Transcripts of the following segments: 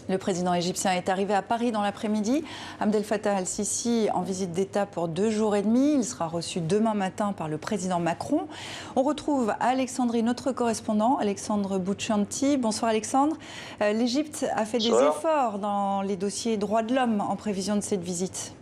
Le président égyptien est arrivé à Paris dans l'après-midi. Abdel Fattah al-Sisi en visite d'État pour 2 jours et demi. Il sera reçu demain matin par le président Macron. On retrouve à Alexandrie notre correspondant, Alexandre Bouchanti. Bonsoir Alexandre. L'Égypte a fait des efforts dans les dossiers droits de l'homme en prévision de cette visite.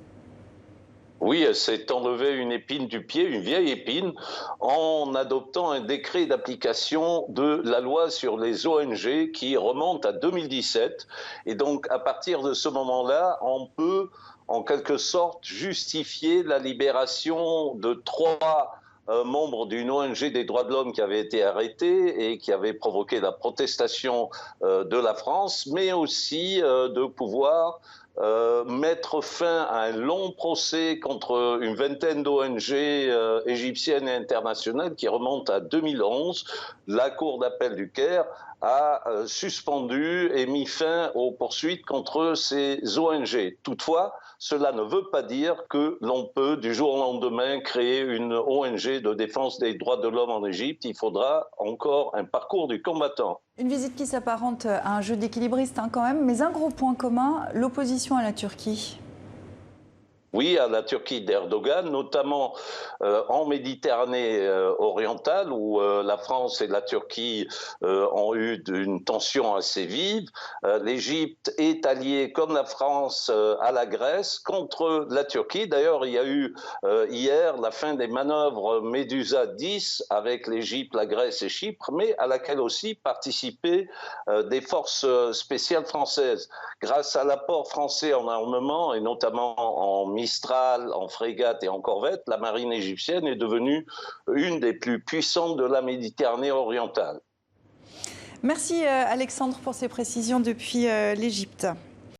Oui, elle s'est enlevée une épine du pied, une vieille épine, en adoptant un décret d'application de la loi sur les ONG qui remonte à 2017. Et donc, à partir de ce moment-là, on peut, en quelque sorte, justifier la libération de 3 membres d'une ONG des droits de l'homme qui avait été arrêtés et qui avait provoqué la protestation de la France, mais aussi de pouvoir mettre fin à un long procès contre une vingtaine d'ONG égyptiennes et internationales qui remonte à 2011. La Cour d'appel du Caire a suspendu et mis fin aux poursuites contre ces ONG. Toutefois, cela ne veut pas dire que l'on peut du jour au lendemain créer une ONG de défense des droits de l'homme en Égypte. Il faudra encore un parcours du combattant. Une visite qui s'apparente à un jeu d'équilibriste quand même, mais un gros point commun, l'opposition à la Turquie. Oui, à la Turquie d'Erdogan, notamment en Méditerranée orientale, où la France et la Turquie ont eu une tension assez vive. L'Égypte est alliée, comme la France, à la Grèce contre la Turquie. D'ailleurs, il y a eu hier la fin des manœuvres Médusa 10 avec l'Égypte, la Grèce et Chypre, mais à laquelle aussi participaient des forces spéciales françaises. Grâce à l'apport français en armement, et notamment en Mistral, en frégate et en corvette, la marine égyptienne est devenue une des plus puissantes de la Méditerranée orientale. Merci Alexandre pour ces précisions depuis l'Égypte.